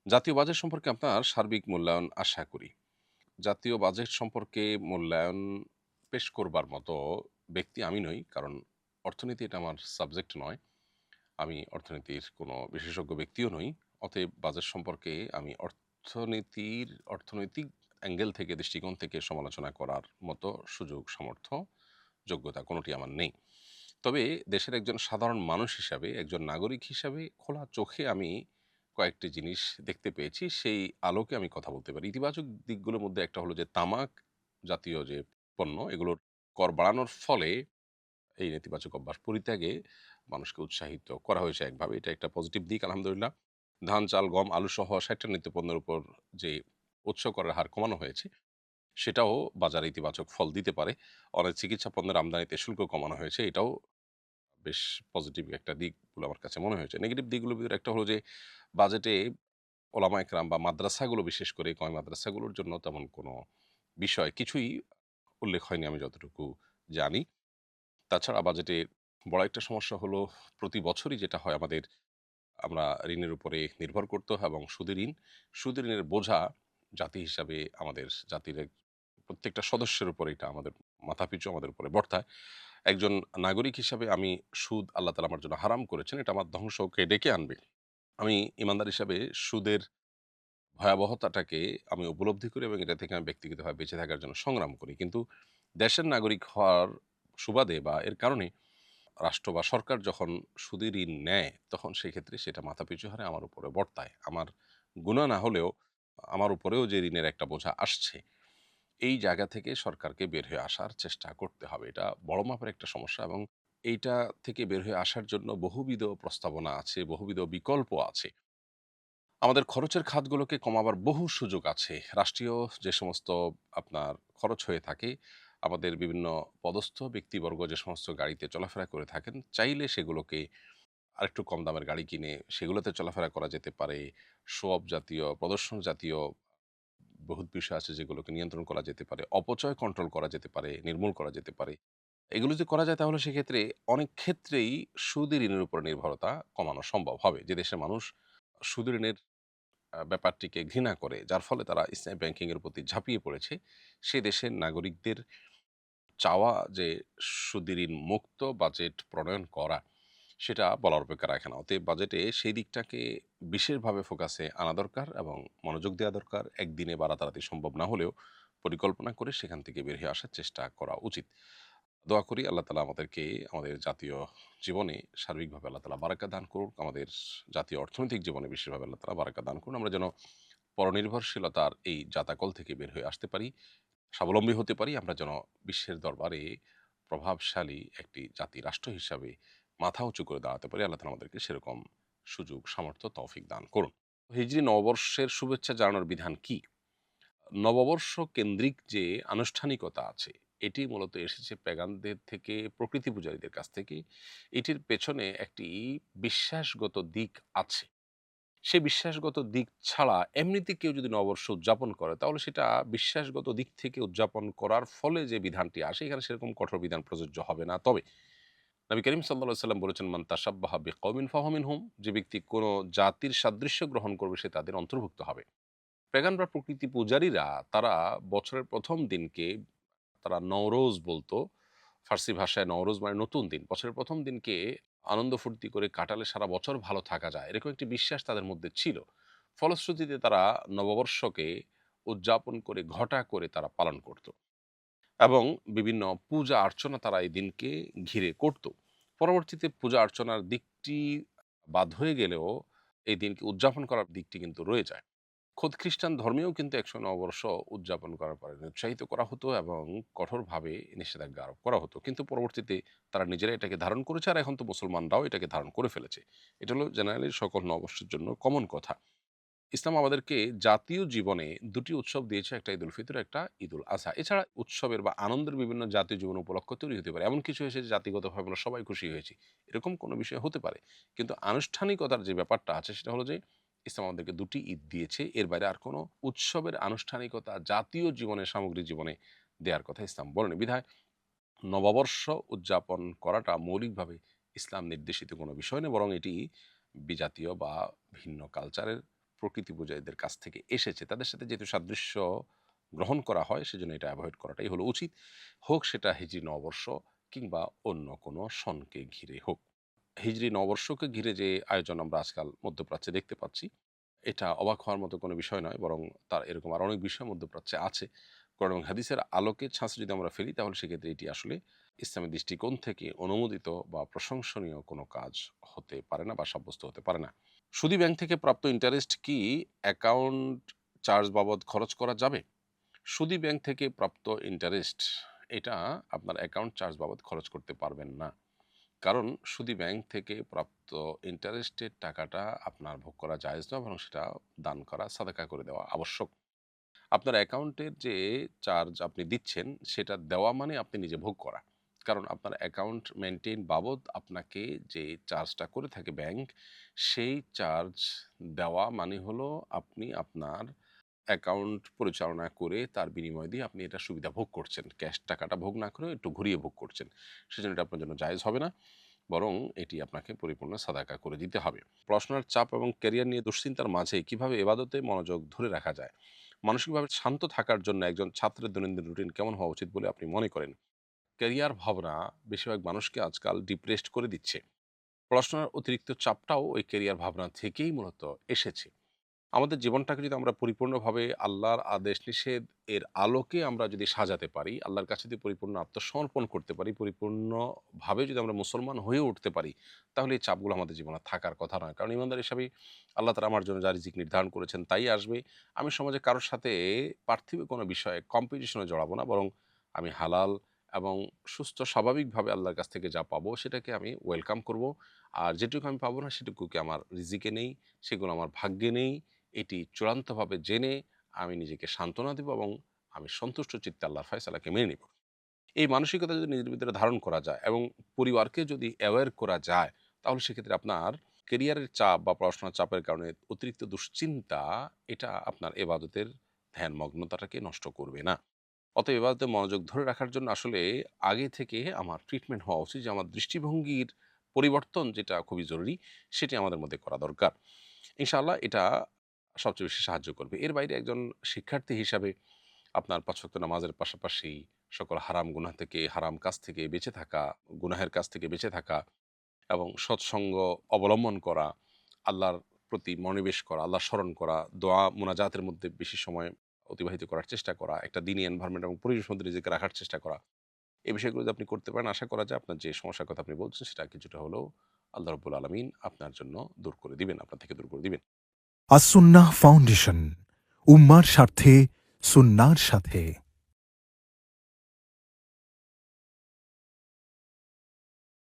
জাতীয় বাজেট সম্পর্কে আপনার সার্বিক মূল্যায়ন আশা করি। জাতীয় বাজেট সম্পর্কে মূল্যায়ন পেশ করবার মতো ব্যক্তি আমি নই। কারণ অর্থনীতি এটা আমার সাবজেক্ট নয়। আমি অর্থনীতির কোনো বিশেষজ্ঞ ব্যক্তিও নই। অতএব বাজেট সম্পর্কে আমি অর্থনৈতিক অ্যাঙ্গেল থেকে দৃষ্টিকোণ থেকে সমালোচনা করার মতো সুযোগ, সামর্থ্য, যোগ্যতা কোনোটি আমার নেই। তবে দেশের একজন সাধারণ মানুষ হিসাবে, একজন নাগরিক হিসাবে খোলা চোখে আমি কয়েকটি জিনিস দেখতে পেয়েছি। সেই আলোকে আমি কথা বলতে পারি। ইতিবাচক দিকগুলোর মধ্যে একটা হলো যে তামাক জাতীয় যে পণ্য এগুলোর কর বাড়ানোর ফলে এই নেতিবাচক অভ্যাস পরিত্যাগে মানুষকে উৎসাহিত করা হয়েছে একভাবে। এটা একটা পজিটিভ দিক আলহামদুলিল্লাহ। ধান, চাল, গম, আলুসহ ৬০ টা নিত্যপণ্যের উপর যে উৎস করের হার কমানো হয়েছে সেটাও বাজারে ইতিবাচক ফল দিতে পারে। অনেক চিকিৎসা পণ্যের আমদানিতে শুল্ক কমানো হয়েছে। এটাও বেশ পজিটিভ একটা দিক বলে আমার কাছে মনে হয়েছে। নেগেটিভ দিকগুলোর ভিতরে একটা হলো যে বাজেটে ওলামা একরাম বা মাদ্রাসাগুলো বিশেষ করে কওমি মাদ্রাসাগুলোর জন্য তেমন কোনো বিষয় কিছুই উল্লেখ হয়নি আমি যতটুকু জানি। তাছাড়া বাজেটে বড় একটা সমস্যা হলো প্রতি বছরই যেটা হয় আমরা ঋণের উপরে নির্ভর করতে হয় এবং সুদের ঋণ। সুদের ঋণের বোঝা জাতি হিসাবে আমাদের জাতির প্রত্যেকটা সদস্যের উপরে এটা আমাদের মাথাপিছু আমাদের উপরে বর্তায়। একজন নাগরিক হিসাবে আমি সুদ আল্লাহ তাআলা আমার জন্য হারাম করেছেন। এটা আমার ধ্বংসকে ডেকে আনবে। আমি ঈমানদার হিসাবে সুদের ভয়াবহতাটাকে আমি উপলব্ধি করি এবং এটা থেকে আমি ব্যক্তিগতভাবে বেঁচে থাকার জন্য সংগ্রাম করি। কিন্তু দেশের নাগরিক হওয়ার সুবাদে বা এর কারণে রাষ্ট্র বা সরকার যখন সুদী ঋণ নেয়, তখন সেক্ষেত্রে সেটা মাথাপিছু হারে আমার উপরে বর্তায়। আমার গুনাহ না হলেও আমার উপরেও যে ঋণের একটা বোঝা আসছে, এই জায়গা থেকে সরকারকে বের হয়ে আসার চেষ্টা করতে হবে। এটা বড় মাপের একটা সমস্যা এবং এইটা থেকে বের হয়ে আসার জন্য বহুবিধ প্রস্তাবনা আছে, বহুবিধ বিকল্প আছে। আমাদের খরচের খাতগুলোকে কমাবার বহু সুযোগ আছে। রাষ্ট্রীয় যে সমস্ত আপনার খরচ হয়ে থাকে, আমাদের বিভিন্ন পদস্থ ব্যক্তিবর্গ যে সমস্ত গাড়িতে চলাফেরা করে থাকেন, চাইলে সেগুলোকে আরেকটু কম দামের গাড়ি কিনে সেগুলোতে চলাফেরা করা যেতে পারে। শো অফ জাতীয়, প্রদর্শন জাতীয় বহুত বিষয় আছে যেগুলোকে নিয়ন্ত্রণ করা যেতে পারে। অপচয় কন্ট্রোল করা যেতে পারে, নির্মূল করা যেতে পারে। এগুলো যদি করা যায় তাহলে সেক্ষেত্রে অনেক ক্ষেত্রেই সুদী ঋণের উপর নির্ভরতা কমানো সম্ভব হবে। যে দেশের মানুষ সুদী ঋণের ব্যাপারটিকে ঘৃণা করে, যার ফলে তারা ইসলামী ব্যাংকিং এর প্রতি ঝাঁপিয়ে পড়েছে। সে দেশের নাগরিকদের চাওয়া যে সুদী ঋণ মুক্ত বাজেট প্রণয়ন করা, সেটা বলার অপেক্ষা রাখে না। অতএব বাজেটে সেই দিকটাকে বিশেষভাবে ফোকাসে আনা দরকার এবং মনোযোগ দেওয়া দরকার। একদিনে বা রাতারাতি সম্ভব না হলেও পরিকল্পনা করে সেখান থেকে বের হয়ে আসার চেষ্টা করা উচিত। দোয়া করি আল্লাহ তাআলা আমাদেরকে আমাদের জাতীয় জীবনে সার্বিকভাবে আল্লাহ তাআলা বারাকা দান করুন। আমাদের জাতীয় অর্থনৈতিক জীবনে বিশেষভাবে আল্লাহ তাআলা বারাকা দান করুন। আমরা যেন পরনির্ভরশীলতার এই জাতাকল থেকে বের হয়ে আসতে পারি, স্বাবলম্বী হতে পারি। আমরা যেন বিশ্বের দরবারে প্রভাবশালী একটি জাতি রাষ্ট্র হিসাবে মাথা উঁচু করে দাঁড়াতে পারি। আল্লাহ তাআলা আমাদেরকে সেরকম সুযোগ, সামর্থ্য, তৌফিক দান করুন। হিজরি নববর্ষের শুভেচ্ছা জানানোর বিধান কি? নববর্ষ কেন্দ্রিক যে আনুষ্ঠানিকতা আছে, এটি মূলত এসেছে পেগানদের থেকে, প্রকৃতি পূজারীদের কাছ থেকে। এটির পেছনে একটি বিশ্বাসগত দিক আছে। সে বিশ্বাসগত দিক ছাড়া এমনিতে কেউ যদি নববর্ষ উদযাপন করে, তাহলে সেটা বিশ্বাসগত দিক থেকে উদযাপন করার ফলে যে বিধানটি আসে, এখানে সেরকম কঠোর বিধান প্রযোজ্য হবে না। তবে নবী করিম সাল্লাল্লাহু আলাইহি সাল্লাম বলেছেন, "মান তাশাব্বাহা বিকওমিন ফাহুয়া মিনহুম।" যে ব্যক্তি কোন জাতির সাদৃশ্য গ্রহণ করবে, সে তাদের অন্তর্ভুক্ত হবে। পেগান বা প্রকৃতি পূজারীরা তারা বছরের ১ম দিনকে তারা নওরোজ বলতো। ফার্সি ভাষায় নওরোজ মানে নতুন দিন। বছরের ১ম দিনকে আনন্দ ফুর্তি করে কাটালে সারা বছর ভালো থাকা যায়। এরকম একটি বিশ্বাস তাদের মধ্যে ছিল। ফলশ্রুতিতে তারা নববর্ষকে উদযাপন করে ঘটা করে তারা পালন করত। এবং বিভিন্ন পূজা অর্চনা তারা এই দিনকে ঘিরে করত। পরবর্তীতে পূজা অর্চনার দিকটি বাদ হয়ে গেলেও এই দিনকে উদযাপন করার দিকটি কিন্তু রয়ে যায়। খোদ খ্রিস্টান ধর্মেও কিন্তু একসময় নববর্ষ উদযাপন করার পরে উৎসাহিত করা হতো এবং কঠোরভাবে নিষেধাজ্ঞা আরোপ করা হতো। কিন্তু পরবর্তীতে তারা নিজেরা এটাকে ধারণ করেছে আর এখন তো মুসলমানরাও এটাকে ধারণ করে ফেলেছে। এটা হলো জেনারেলি সকল নববর্ষের জন্য কমন কথা। ইসলাম আমাদেরকে জাতীয় জীবনে ২ টি উৎসব দিয়েছে, একটা ঈদুল ফিতর, একটা ঈদুল আজহা। এছাড়া উৎসবের বা আনন্দের বিভিন্ন জাতীয় জীবন উপলক্ষ তৈরি হতে পারে। এমন কিছু হয়েছে যে জাতিগতভাবে আমরা সবাই খুশি হয়েছি। এরকম কোনো বিষয় হতে পারে। কিন্তু আনুষ্ঠানিকতার যে ব্যাপারটা আছে সেটা হলো যে ইসলাম আমাদেরকে ২ টি ঈদ দিয়েছে। এর বাইরে আর কোনো উৎসবের আনুষ্ঠানিকতা জাতীয় জীবনে, সামগ্রিক জীবনে দেয়ার কথা ইসলাম বলেনি। বিধায় নববর্ষ উদযাপন করাটা মৌলিকভাবে ইসলাম নির্দেশিত কোনো বিষয় নয়, বরং এটি বিজাতীয় বা ভিন্ন কালচারের প্রকৃতি পূজারীদের কাছ থেকে এসেছে, তাদের সাথে যেহেতু সাদৃশ্য গ্রহণ করা হয়, সেজন্য এটা অ্যাভয়েড করাটাই হলো উচিত, হোক সেটা হিজরি নববর্ষ কিংবা অন্য কোনো সনকে ঘিরে হোক। হিজরি নববর্ষকে ঘিরে যে আয়োজন আমরা আজকাল মধ্যপ্রাচ্যে দেখতে পাচ্ছি, এটা অবাক হওয়ার মতো কোনো বিষয় নয়, বরং তার এরকম আরও অনেক বিষয় মধ্যপ্রাচ্যে আছে। কোরআন এবং হাদিসের আলোকে ছাঁচ যদি আমরা ফেলি, তাহলে সেক্ষেত্রে এটি আসলে ইসলামের দৃষ্টিকোণ থেকে অনুমোদিত বা প্রশংসনীয় কোনো কাজ হতে পারে না বা সাব্যস্ত হতে পারে না। সুদী ব্যাংক থেকে প্রাপ্ত ইন্টারেস্ট কি অ্যাকাউন্ট চার্জ বাবদ খরচ করা যাবে? সুদী ব্যাংক থেকে প্রাপ্ত ইন্টারেস্ট এটা আপনার অ্যাকাউন্ট চার্জ বাবদ খরচ করতে পারবেন না। কারণ সুদী ব্যাংক থেকে প্রাপ্ত ইন্টারেস্টের টাকাটা আপনার ভোগ করা জায়েজ নয়, বরং সেটা দান করা, সাদাকা করে দেওয়া আবশ্যক। আপনার অ্যাকাউন্টের যে চার্জ আপনি দিচ্ছেন, সেটা দেওয়া মানে আপনি নিজে ভোগ করা। কারণ আপনার অ্যাকাউন্ট মেইনটেইন বাবদ আপনাকে যে চার্জটা করে থাকে ব্যাংক, সেই চার্জ দেওয়া মানে হলো আপনি আপনার অ্যাকাউন্ট পরিচালনা করে তার বিনিময় দিয়ে আপনি এটা সুবিধা ভোগ করছেন। ক্যাশ টাকাটা ভোগ না করে একটু ঘুরিয়ে ভোগ করছেন। সেজন্য এটা আপনার জন্য জায়েজ হবে না, বরং এটি আপনাকে পরিপূর্ণ সাদাকা করে দিতে হবে। পড়াশোনার চাপ এবং ক্যারিয়ার নিয়ে দুশ্চিন্তার মাঝে কিভাবে ইবাদতে মনোযোগ ধরে রাখা যায়? মানসিকভাবে শান্ত থাকার জন্য একজন ছাত্রের দৈনন্দিন রুটিন কেমন হওয়া উচিত বলে আপনি মনে করেন? ক্যারিয়ার ভাবনা বেশিরভাগ মানুষকে আজকাল ডিপ্রেসড করে দিচ্ছে। পড়াশোনার অতিরিক্ত চাপটাও ওই ক্যারিয়ার ভাবনা থেকেই মূলত এসেছে। আমাদের জীবনটাকে যদি আমরা পরিপূর্ণভাবে আল্লাহর আদেশ নিষেধ এর আলোকে আমরা যদি সাজাতে পারি, আল্লাহর কাছে যদি পরিপূর্ণ আত্মসমর্পণ করতে পারি, পরিপূর্ণভাবে যদি আমরা মুসলমান হয়ে উঠতে পারি, তাহলে এই চাপগুলো আমাদের জীবনে থাকার কথা নয়। কারণ ইমানদার হিসাবে আল্লাহ তাআলা আমার জন্য যা রিজিক নির্ধারণ করেছেন তাই আসবে। আমি সমাজে কারোর সাথে পার্থিব কোনো বিষয়ে কম্পিটিশনে জড়াবো না, বরং আমি হালাল এবং সুস্থ স্বাভাবিকভাবে আল্লাহর কাছ থেকে যা পাবো সেটাকে আমি ওয়েলকাম করব। আর যেটুকু আমি পাবো না সেটুকুকে আমার রিজিকে নেই, সেগুলো আমার ভাগ্যে নেই, এটি চূড়ান্তভাবে জেনে আমি নিজেকে সান্ত্বনা দেব এবং আমি সন্তুষ্ট চিত্তে আল্লাহর ফয়সালাকে মেনে নিব। এই মানসিকতা যদি নিজের ভিতরে ধারণ করা যায় এবং পরিবারকে যদি অ্যাওয়্যার করা যায়, তাহলে সেক্ষেত্রে আপনার ক্যারিয়ারের চাপ বা পড়াশোনার চাপের কারণে অতিরিক্ত দুশ্চিন্তা এটা আপনার এবাদতের ধ্যানমগ্নতাটাকে নষ্ট করবে না। অতএব এবাদতে মনোযোগ ধরে রাখার জন্য আসলে আগে থেকে আমার ট্রিটমেন্ট হওয়া উচিত যে আমার দৃষ্টিভঙ্গির পরিবর্তন যেটা খুবই জরুরি, সেটি আমাদের মধ্যে করা দরকার। ইনশাআল্লাহ এটা সবচেয়ে বেশি সাহায্য করবে। এর বাইরে একজন শিক্ষার্থী হিসাবে আপনার ৫ ওয়াক্ত নামাজের পাশাপাশি সকল হারাম গুনাহ থেকে, হারাম কাজ থেকে বেঁচে থাকা, গুনাহের কাজ থেকে বেঁচে থাকা এবং সৎসঙ্গ অবলম্বন করা, আল্লাহর প্রতি মনোনিবেশ করা, আল্লাহ স্মরণ করা, দোয়া মোনাজাতের মধ্যে বেশি সময় অতিবাহিত করার চেষ্টা করা, একটা দিনী এনভায়রনমেন্ট এবং পরিবেশের মধ্যে নিজেকে রাখার চেষ্টা করা। এই বিষয়গুলো যদি আপনি করতে পারেন, আশা করা যায় আপনার যে সমস্যার কথা আপনি বলছেন সেটা কিছুটা হলেও আল্লাহ রাব্বুল আলামিন আপনার জন্য দূর করে দিবেন, আপনার থেকে দূর করে দিবেন। আসুন্নাহ ফাউন্ডেশন, উম্মার স্বার্থে সুন্নাহর সাথে।